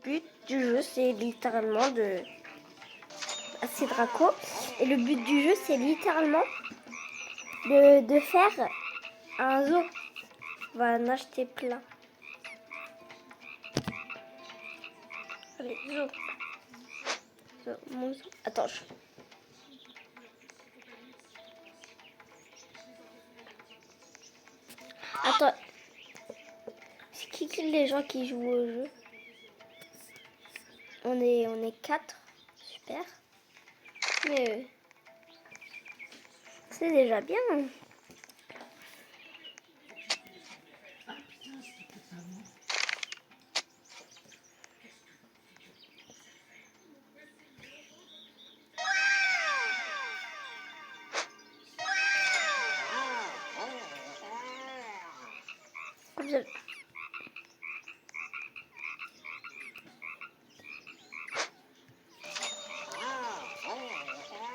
but du jeu, c'est littéralement de... C'est Draco. Et le but du jeu, c'est littéralement de faire un zoo. On va en acheter plein. Allez, zoo. Mon zoo. Attends, Attends. C'est qui les gens qui jouent au jeu? On est 4. Super. Mais c'est déjà bien.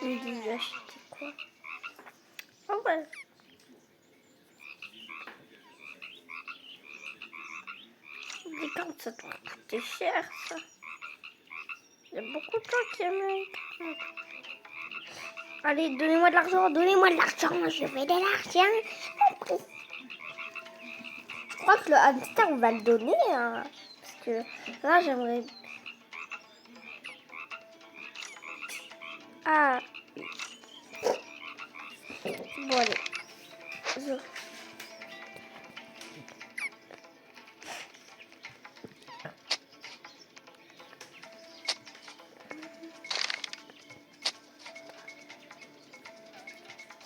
Ils disent acheter quoi? Oh ouais. Mais quand ça doit coûter cher, ça. Il y a beaucoup de gens qui aiment. Allez, donnez-moi de l'argent, je veux de l'argent. Je crois que le hamster, on va le donner, hein, parce que là, j'aimerais... Ah. Bon, allez.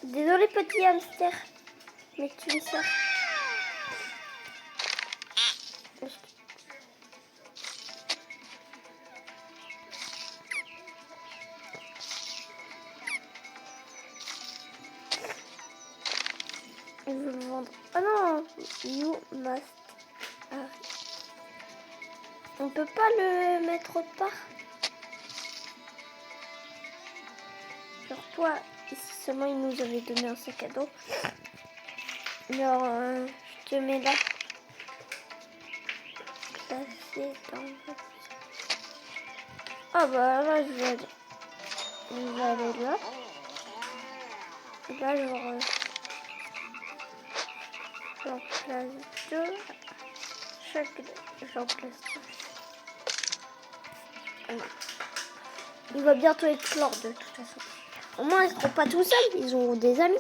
Désolé, petit hamster, mais tu me sers. Je veux le vendre. Oh non, you must. On peut pas le mettre autre part. Genre toi, ici seulement il nous avait donné un sac à dos. Alors, je te mets là. Placé dans... Ah bah là, je vais aller là. Et là, j'en place deux. J'en place deux. Il va bientôt être l'or de toute façon. Au moins, ils seront pas tout seuls, ils ont des amis.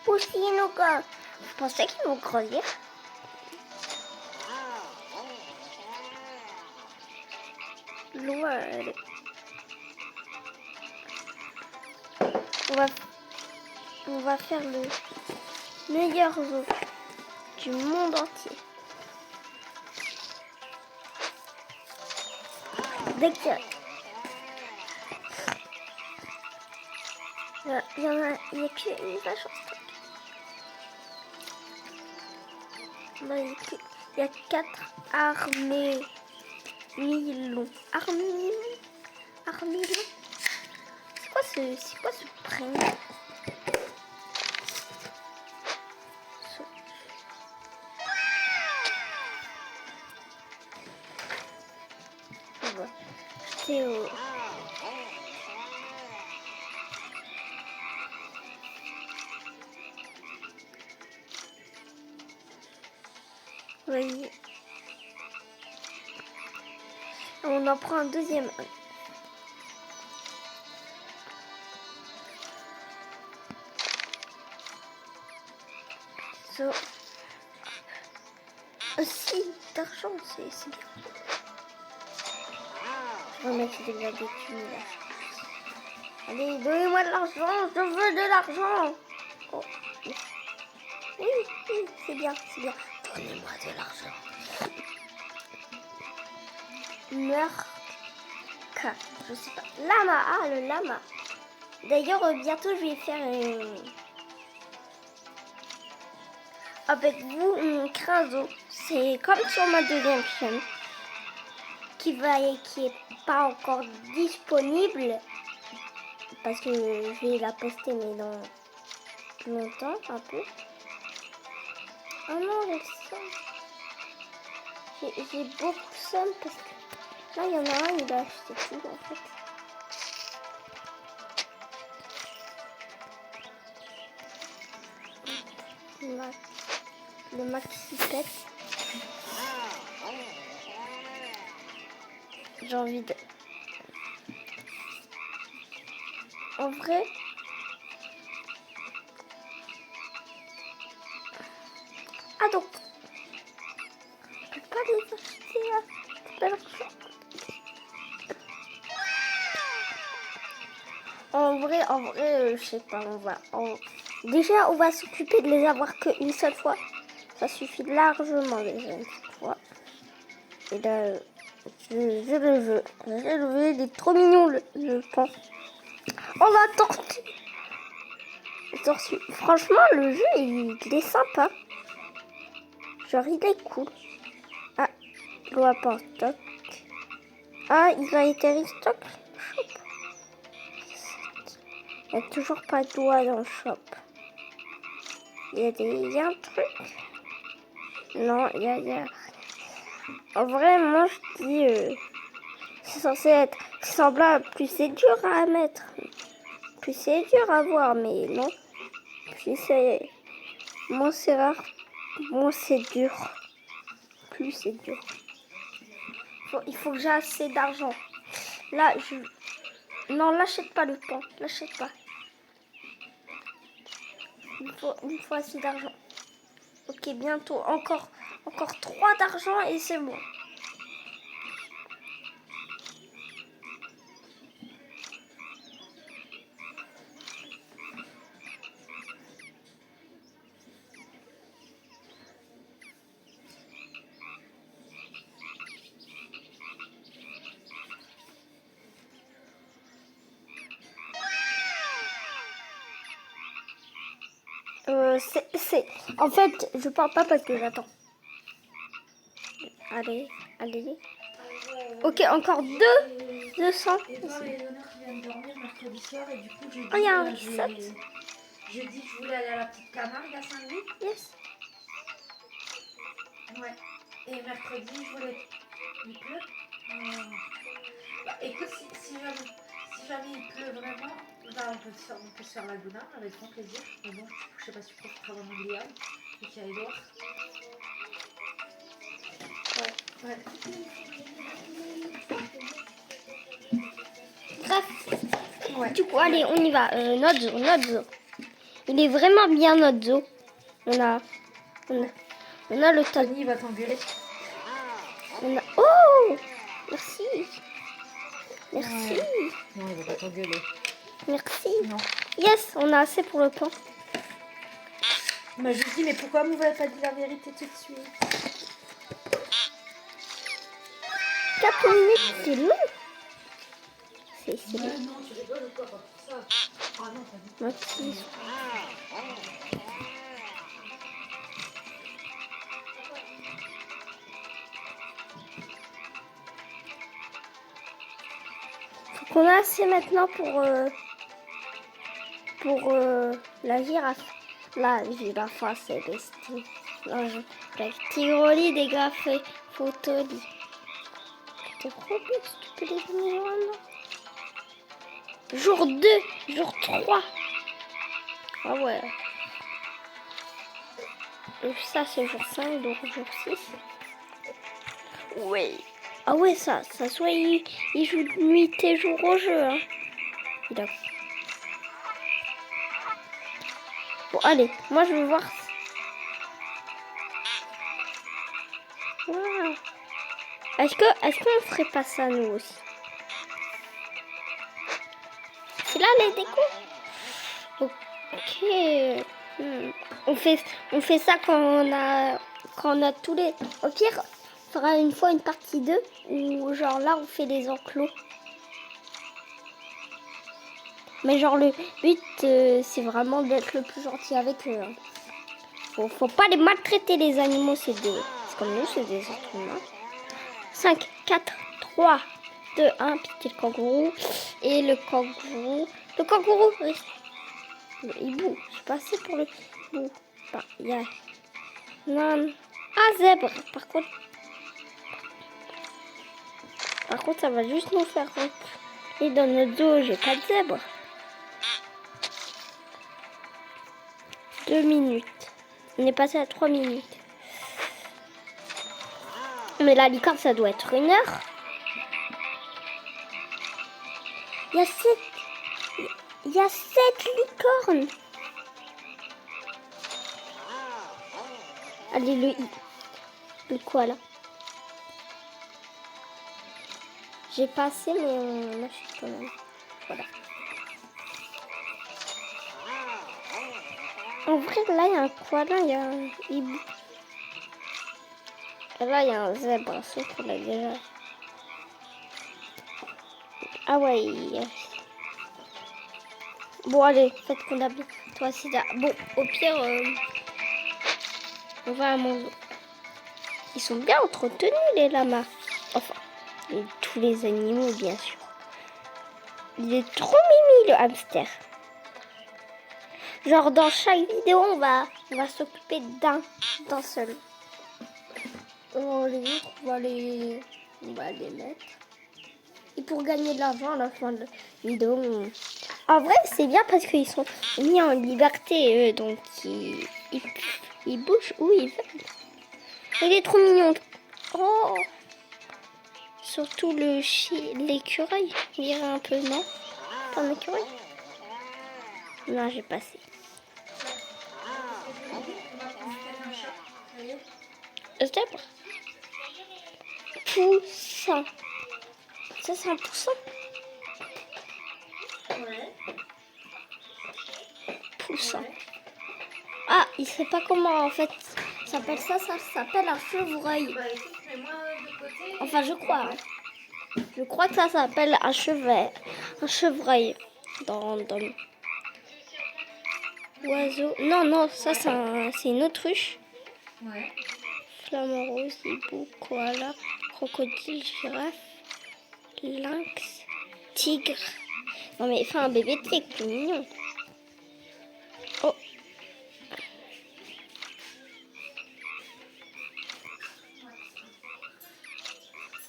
Aussi, nos gars. Je pensais qu'ils vont grandir. L'eau, elle est... On va faire le meilleur zoo du monde entier. Dès que il y a qu'une vache en stock. Il y a 4 armées milons. Armilon. C'est quoi ce prénom? Théo. Oui. On en prend un deuxième. Aussi d'argent, c'est bien. Je vais mettre déjà des thunes là. Allez, donnez-moi de l'argent, je veux de l'argent. Oh. Oui, c'est bien. Donnez-moi de l'argent. Meurka, je sais pas. Lama, le lama. D'ailleurs, bientôt je vais faire avec vous une craso. C'est comme sur ma deuxième chaîne qui est pas encore disponible parce que je vais la poster mais dans longtemps un peu. Ah non, j'ai le seum. J'ai beaucoup de seum parce que là, il y en a un, il a acheté tout en fait. Le maxi pet. J'ai envie de... En vrai... Ah donc... On peut pas les acheter là. En vrai, je sais pas, Déjà, on va s'occuper de les avoir qu'une seule fois. Ça suffit largement déjà une fois. Et là, je le veux. Je le veux, il est trop mignon le pan. Oh la tortue. Franchement, le jeu, il est sympa. Genre, il est cool. Ah, il doit pas en stock. Ah, il a été restock. Il n'y a toujours pas de doigt dans le shop. Il y a un truc. Non, il y a... En vrai, moi, je dis... c'est censé être semblable. Plus c'est dur à mettre. Plus c'est dur à voir, mais non. Plus c'est... Moins c'est rare. Moins c'est dur. Plus c'est dur. Il faut que j'ai assez d'argent. Là, je... Non, l'achète pas le pan. L'achète pas. Il faut assez d'argent. Ok, bientôt. Encore 3 d'argent et c'est bon. En fait, je parle pas parce que j'attends. Allez. Ok, encore 200. Et voir les honneurs qui viennent dormir mercredi soir et du coup jeudi, Oh, il y a un jeudi je voulais aller à la petite Camargue à Saint-Louis. Yes. Ouais. Et mercredi je voulais... Il pleut Bah, écoute, si jamais il pleut vraiment, bah, on peut se faire la gouna avec grand plaisir. Mais bon, je sais pas si tu profiteras vraiment de l'IAM et qu'il y a Edouard. Ouais. Bref. Ouais. Du coup, allez, on y va. Notre zoo. Il est vraiment bien notre zoo. On a le tas. Tony il va t'engueuler. Oh, merci. Ouais. Non, il va pas t'engueuler. Merci. Non. Yes, on a assez pour le pain. Il m'a juste dit, mais pourquoi vous m'avez pas dit la vérité tout de suite? 4 minutes, c'est long. C'est long. Non, tu rigoles ou quoi pour ça? Ah non, pas du tout. Merci. Faut qu'on a assez maintenant pour la girafe. La girafe, c'est bestie. La tigroli dégrafé, photolie. C'est trop bien, tu peux les venir maintenant. Jour 2, jour 3. Ah ouais. Ça c'est jour 5, donc jour 6. Oui. Ah ouais, ça soit il joue nuit et jour au jeu. Hein. Il a... Bon, allez, moi je veux voir. Wow. Est-ce qu'on ferait pas ça nous aussi? C'est là les décos? Ok. On fait ça quand on a tous les... Au pire, on fera une fois une partie 2 où genre là on fait les enclos. Mais genre le but c'est vraiment d'être le plus gentil avec eux. Hein. Faut pas les maltraiter les animaux, c'est comme nous, c'est des êtres humains. 5, 4, 3, 2, 1, piquer le kangourou. Et le kangourou, le hibou, je suis passée pour le hibou. Bah, Non. Ah, zèbre. Par contre, ça va juste nous faire rentrer. Et dans notre dos, j'ai pas de zèbre. 2 minutes. On est passé à 3 minutes. Mais la licorne, ça doit être 1 heure. Il y a 7 licornes. Allez, le koala. J'ai passé, mais on achète quand même. Voilà. En vrai, là, il y a un koala, il y a un hibou. Et là, il y a un zèbre, sauf qu'on l'a déjà. Ah ouais, Bon, allez, faites qu'on a bien. Toi, c'est là. Bon, au pire, on va à mon zoo. Ils sont bien entretenus, les lamas. Enfin, tous les animaux, bien sûr. Il est trop mimi, le hamster. Genre, dans chaque vidéo, on va s'occuper d'un seul. On va les mettre. Et pour gagner de l'argent à la fin de la vidéo, en vrai, c'est bien parce qu'ils sont mis en liberté, eux, donc ils bougent où ils veulent. Il est trop mignon. Oh, surtout l'écureuil. Il dirait un peu, non? Pas un écureuil? Non, j'ai passé. Zèbre. Poussin. Ça, c'est un poussin? Ouais. Poussin. Ah, il sait pas comment, en fait, ça s'appelle ça s'appelle un chevreuil. Bah écoute, mets-moi de côté. Enfin, je crois. Hein. Je crois que ça s'appelle un chevreuil. Dans oiseau. Non, ça, c'est une autruche. Ouais. Flamant rose, hibou, koala, crocodile, girafe, lynx, tigre. Non mais enfin un bébé tigre, c'est mignon. Oh.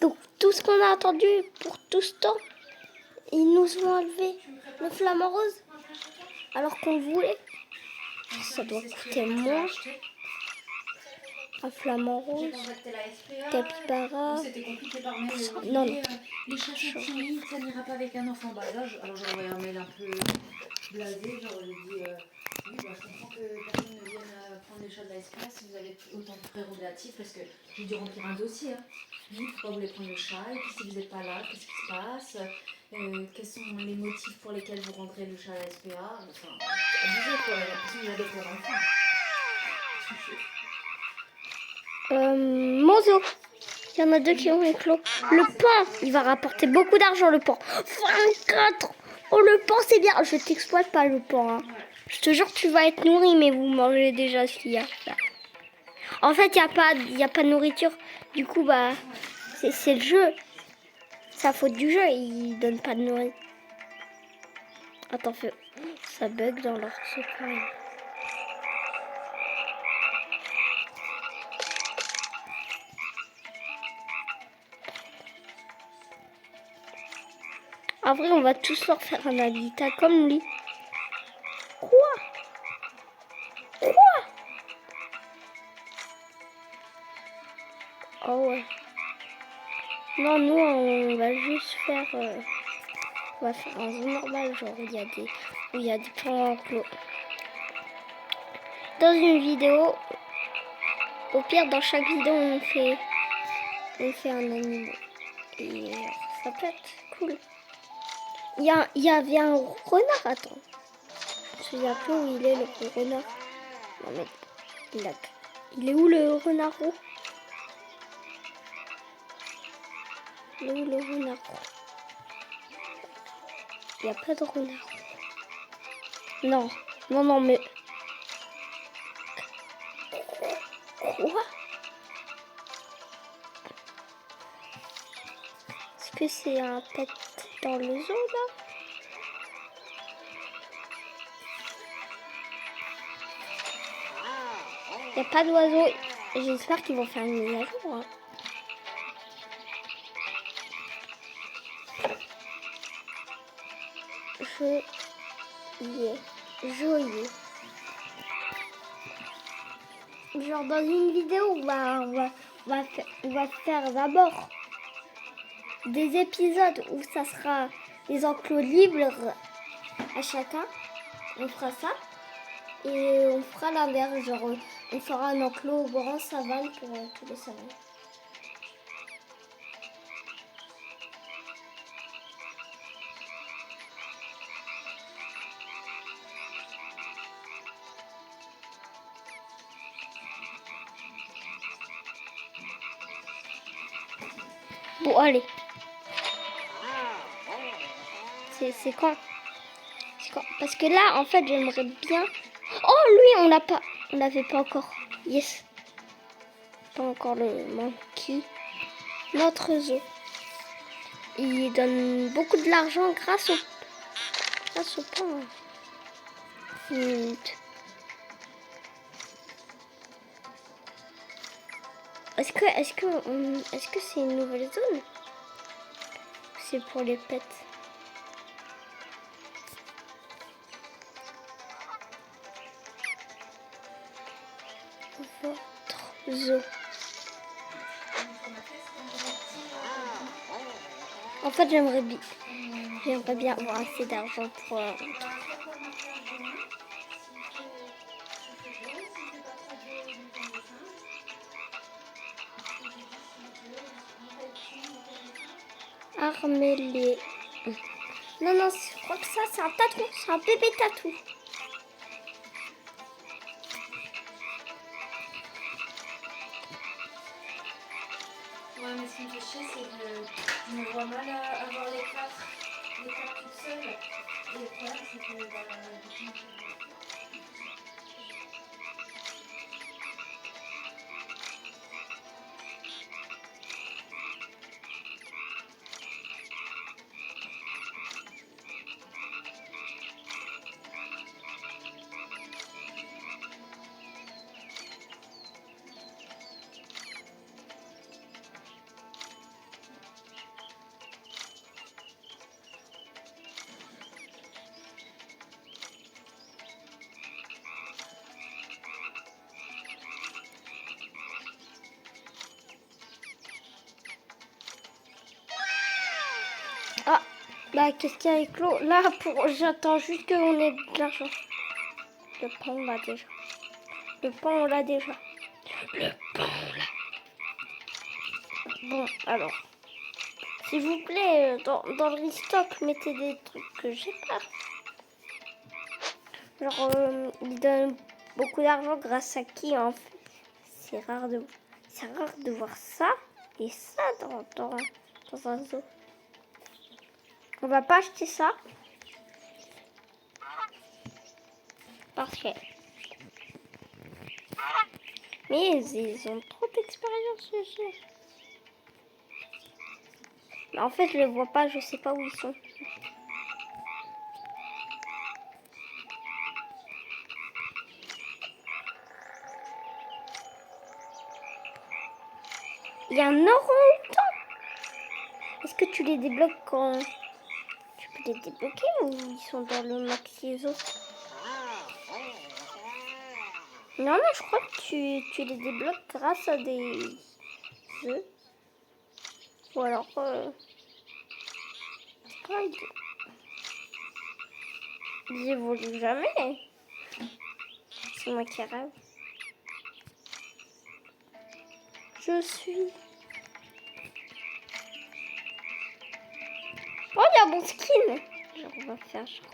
Donc tout ce qu'on a attendu pour tout ce temps, ils nous ont enlevé le flamant rose alors qu'on voulait. Ça doit coûter moins. Un flamant rose, capybara. C'était compliqué par mail. Non. Les chats sont timides, ça n'ira pas avec un enfant bas âge. Alors j'aurais envoyé un mail un peu blasé, j'aurais dit oui, bah, je comprends que personne ne vienne prendre les chats de la SPA si vous avez autant de prérogatives, parce que j'ai dû remplir un dossier. Hein. Oui, pourquoi vous voulez prendre le chat, et puis si vous n'êtes pas là, qu'est-ce qui se passe, quels sont les motifs pour lesquels vous rentrez le chat à la SPA. Enfin, abusé quoi, j'ai l'impression que vous avez pour enfant. Monzo. Il y en a 2 qui ont éclos. Le pain, il va rapporter beaucoup d'argent, le pain. 24. Oh, le pain, c'est bien. Je t'exploite pas, le pain. Hein. Je te jure, tu vas être nourri, mais vous mangez déjà ce qu'il y a. Là. En fait, il y a pas de nourriture. Du coup, bah, c'est le jeu. C'est la faute du jeu. Il donne pas de nourriture. Attends, ça bug dans leur secours. En vrai, on va tous leur faire un habitat comme lui. Quoi? Oh ouais. Non, nous, on va juste faire... on va faire un zoo normal, genre où il y a des plans enclos. Dans une vidéo, au pire, dans chaque vidéo, on fait un animal. Et ça peut être cool. Il y avait un renard, attends. Je me souviens plus où il est, le renard. Non mais, il est où le renard roux? Il est où le renard roux? Il n'y a pas de renard. Non, mais... Quoi? Est-ce que c'est un pet dans le zoo, là? Il n'y a pas d'oiseaux. J'espère qu'ils vont faire une mise à jour. Hein. Joyeux. Genre dans une vidéo, on va faire d'abord des épisodes où ça sera des enclos libres à chacun. On fera ça. Et on fera l'inverse, genre on fera un enclos grand savane pour tous les savanes. Bon, allez. C'est quand? Parce que là, en fait, j'aimerais bien... Oh, lui, on l'avait pas encore. Yes. Pas encore le monkey. Notre zoo. Il donne beaucoup de l'argent grâce au pain. Est-ce que c'est une nouvelle zone? C'est pour les pets. Votre zoo. En fait, j'aimerais bien avoir assez d'argent pour... armer les... Non, je crois que ça, c'est un tatou. C'est un bébé tatou. Ouais, mais ce qui me fait chier, c'est que je me vois mal avoir les quatre toutes seules. Et le problème, c'est que Ah, bah qu'est-ce qu'il y a avec l'eau? Là, j'attends juste qu'on ait de l'argent. Le pain, on l'a déjà. Le pain, on l'a déjà. Bon, alors. S'il vous plaît, dans le restock, mettez des trucs que j'ai pas. Genre, il donne beaucoup d'argent grâce à qui, en fait? C'est rare de voir ça et ça dans un zoo. On va pas acheter ça. Parce que... Mais ils ont trop d'expérience, ce jeu. Mais en fait, je les vois pas, je sais pas où ils sont. Il y a un orang-outan. Est-ce que tu les débloques quand... Tu peux les débloquer ou ils sont dans le maxi zoo? Non, je crois que tu les débloques grâce à des œufs. Ou alors... ils évoluent jamais. C'est moi qui rêve. Je suis... Oh, il y a un bon skin. Genre, on va faire genre...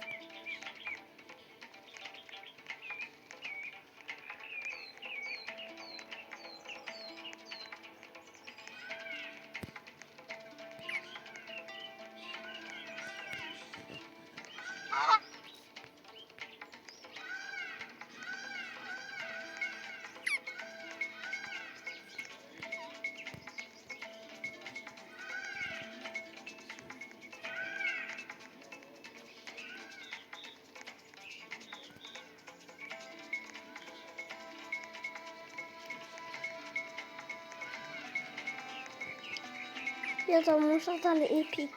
Viens dans mon jardin, il est épique.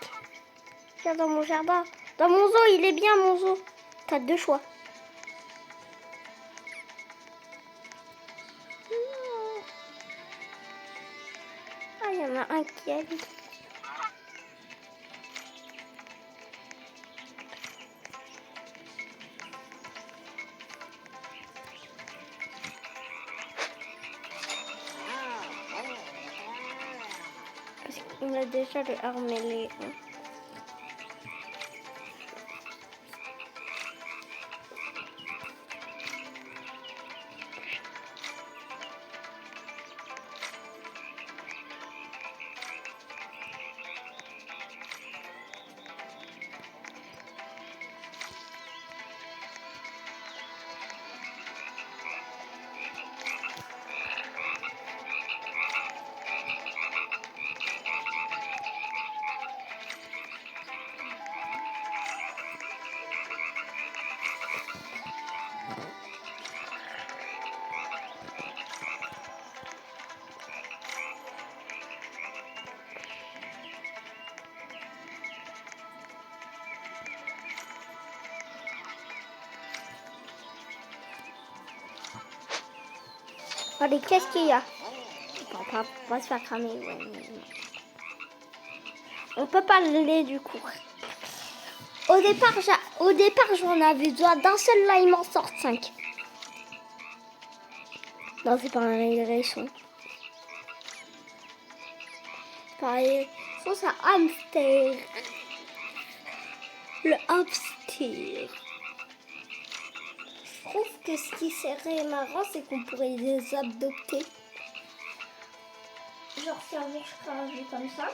Viens dans mon jardin. Dans mon zoo, il est bien mon zoo. T'as 2 choix. Ah, il y en a un qui a vu. Parce qu'on a déjà le armélé. Hein. Allez, qu'est-ce qu'il y a? On va se faire cramer. Ouais. On peut pas le lait du coup. Au départ, j'en avais besoin d'un seul, là il m'en sort 5. Non, c'est pas un hérisson. Pareil, c'est un hamster. Le hamster. Je trouve que ce qui serait marrant, c'est qu'on pourrait les adopter. Genre, si un jour je ferai un jeu comme ça,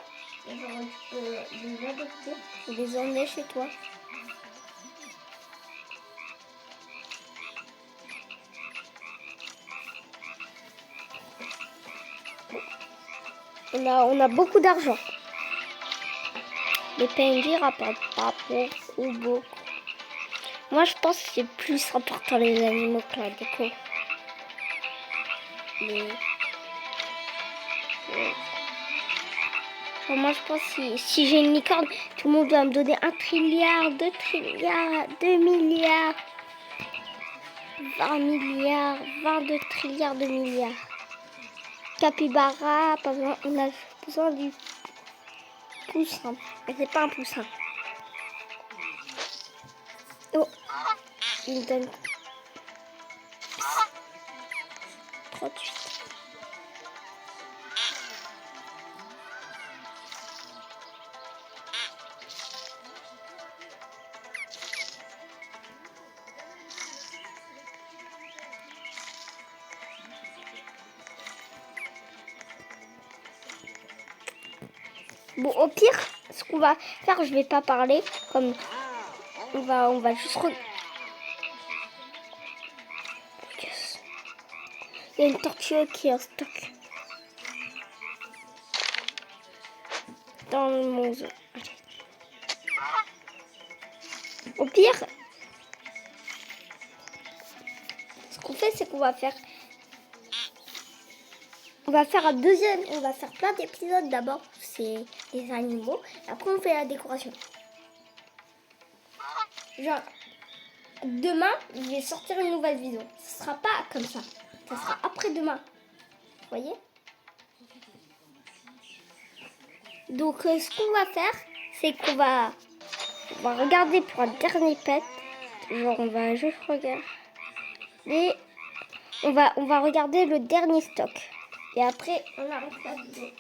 et genre, tu peux les adopter et les emmener chez toi. On a beaucoup d'argent. Les PNJ rapportent pas beaucoup. Moi, je pense que c'est plus important les animaux que la déco. Mais... moi, je pense que si j'ai une licorne, tout le monde doit me donner 1 trilliard, 2 trilliards, 2 milliards, 20 milliards, 22 trilliards de milliards. Capybara, on a besoin du poussin. Mais c'est pas un poussin. Oh, il me donne 38. Bon, au pire, ce qu'on va faire, je vais pas parler, comme on va juste il y a une tortue qui est en stock dans mon zoo. Au pire, ce qu'on fait, c'est qu'on va faire un deuxième, on va faire plein d'épisodes. D'abord, c'est les animaux, et après on fait la décoration. Genre, demain, je vais sortir une nouvelle vidéo. Ce sera pas comme ça. Ça sera après-demain. Vous voyez? Donc, ce qu'on va faire, c'est qu'on va regarder pour un dernier pet. Genre, on va juste regarder. Et on va regarder le dernier stock. Et après, on arrête la vidéo.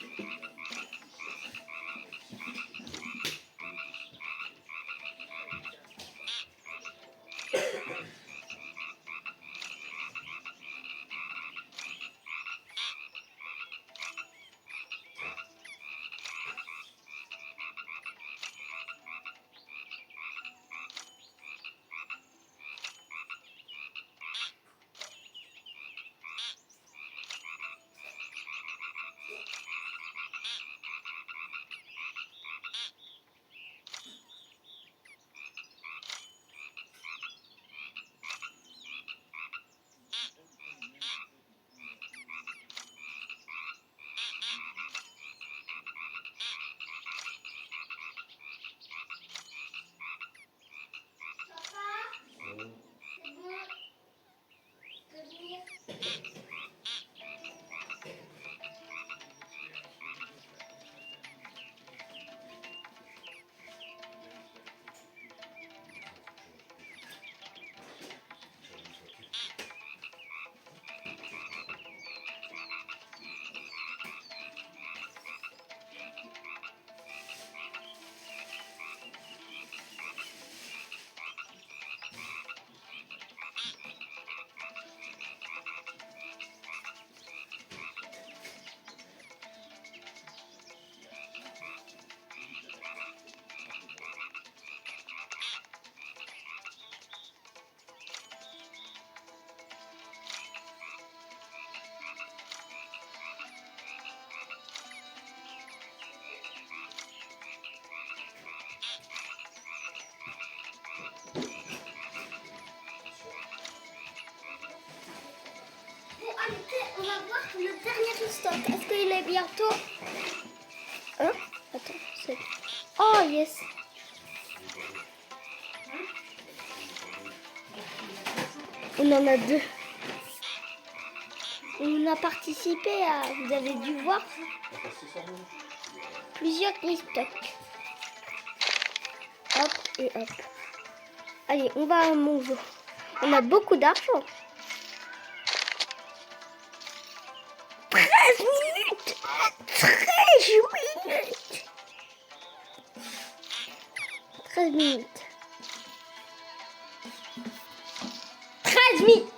retrouver bientôt. Hein? Attends, c'est... Oh, yes. On en a 2. On a participé à... Vous avez dû voir plusieurs stocks. Hop et hop. Allez, on va à mon jeu. On a beaucoup d'argent. 13 minutes. 13 minutes. 13 minutes.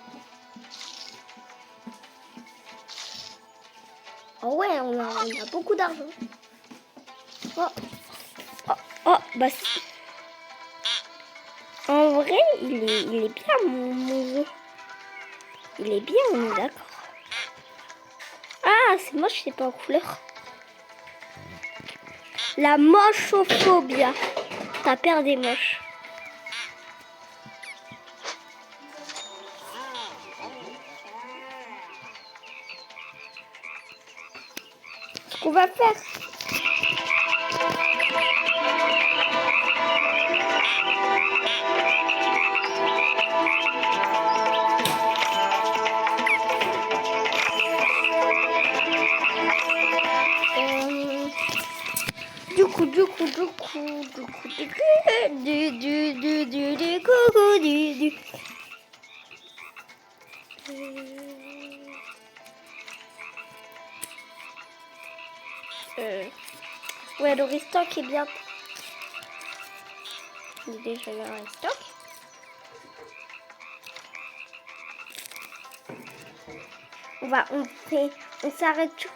Oh ouais, on a beaucoup d'argent. Oh. Oh, oh, bah si. En vrai, il est bien mon jeu. Il est bien, on est d'accord. Ah, c'est moche, c'est pas en couleur. La mochophobia. T'as peur des moches. Ce qu'on va faire. Ouais, le restock est bien. Il est déjà là, un restock. On s'arrête sur...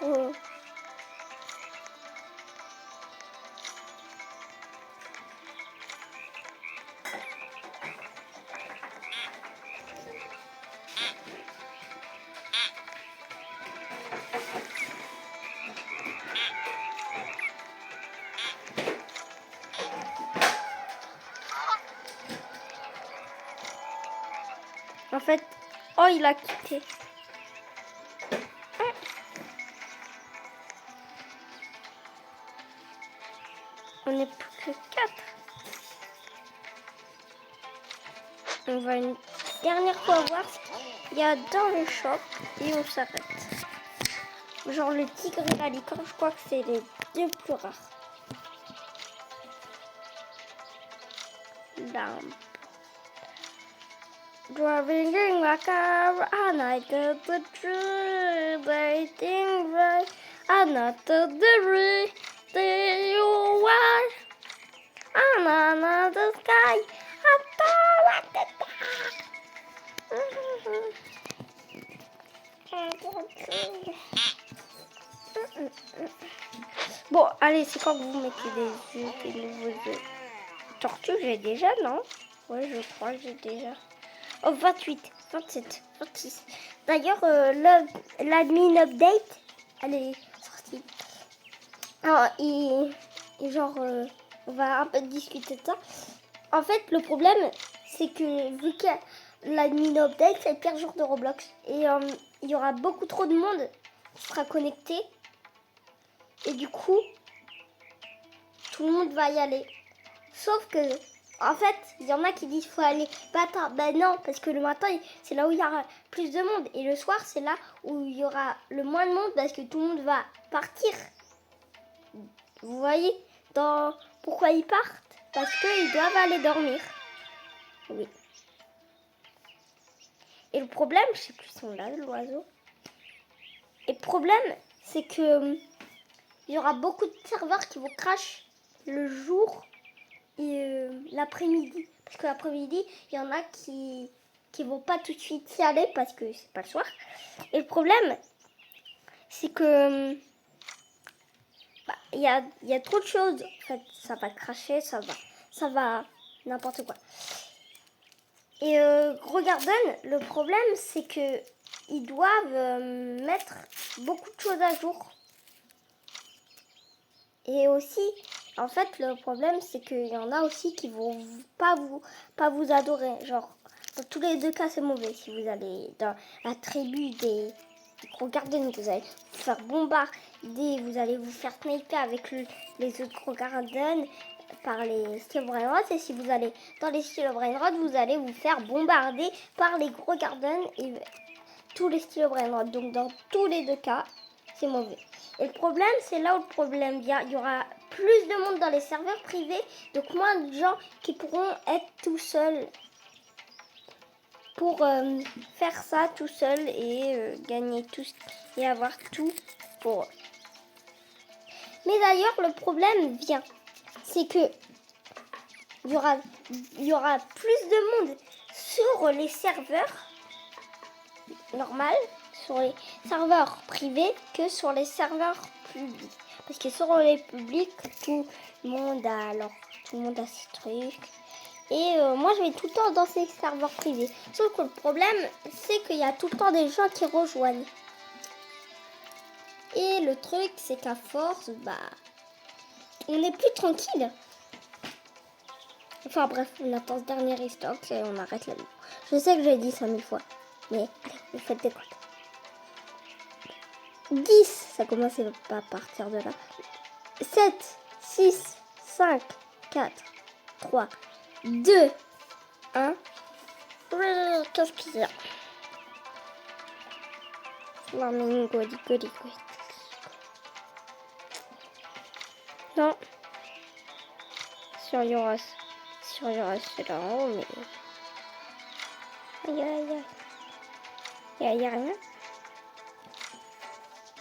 En fait, oh, il a quitté. On n'est plus que 4. On va une dernière fois voir ce qu'il y a dans le shop et on s'arrête. Genre le tigre et la licorne, je crois que c'est les 2 plus rares. Lampe. Driving in my car, and I got the truth, waiting right, and I took the real, you were, and another sky, I thought at the Bon, allez, c'est quand que vous mettez des œufs, des nouveaux œufs. Tortue, j'ai déjà, non? Ouais, je crois que j'ai déjà. Oh, 28, 27, 26. D'ailleurs, l'admin update, elle est sortie. Alors, et genre, on va un peu discuter de ça. En fait, le problème, c'est que vu que l'admin update, c'est le pire jour de Roblox. Et il y aura beaucoup trop de monde qui sera connecté. Et du coup, tout le monde va y aller. Sauf que, en fait, il y en a qui disent qu'il faut aller matin. Ben non, parce que le matin, c'est là où il y aura plus de monde. Et le soir, c'est là où il y aura le moins de monde parce que tout le monde va partir. Vous voyez pourquoi ils partent? Parce qu'ils doivent aller dormir. Oui. Et le problème, je sais plus, ils sont là, l'oiseau. Et le problème, c'est que il y aura beaucoup de serveurs qui vont crash le jour et l'après-midi. Parce que l'après-midi, il y en a qui vont pas tout de suite y aller parce que c'est pas le soir. Et le problème, c'est que il y a trop de choses. En fait, ça va cracher, ça va n'importe quoi. Et Regarden, le problème, c'est que ils doivent mettre beaucoup de choses à jour. Et aussi, en fait, le problème, c'est qu'il y en a aussi qui vont pas vous adorer. Genre, dans tous les 2 cas, c'est mauvais. Si vous allez dans la tribu des gros garden, vous allez vous faire bombarder, vous allez vous faire sniper avec les autres gros garden par les Steel Brainrod. Et si vous allez dans les Steel Brainrod, vous allez vous faire bombarder par les gros garden et tous les Steel Brainrod. Donc dans tous les deux cas, c'est mauvais. Et le problème, c'est là où le problème vient. Il y aura plus de monde dans les serveurs privés, donc moins de gens qui pourront être tout seuls pour faire ça tout seul et gagner tout et avoir tout pour eux. Mais d'ailleurs, le problème vient, c'est que il y aura plus de monde sur les serveurs normaux, sur les serveurs privés que sur les serveurs publics. Parce que sur les publics, tout le monde a ses trucs. Et moi, je vais tout le temps dans ces serveurs privés. Sauf que le problème, c'est qu'il y a tout le temps des gens qui rejoignent. Et le truc, c'est qu'à force, on n'est plus tranquille. Enfin bref, on attend ce dernier restock et on arrête la vidéo. Je sais que j'ai dit ça 1000 fois. Mais allez, vous faites des comptes. 10, ça commence à partir de là. 7, 6, 5, 4, 3, 2, 1. Qu'est-ce qu'il y a? Flamingo, goody. Non. Sur Yoros, c'est là en haut, mais... Aïe. Y a rien.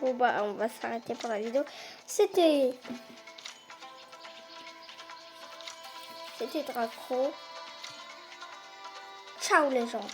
Bon, on va s'arrêter pour la vidéo. C'était Draco. Ciao les gens.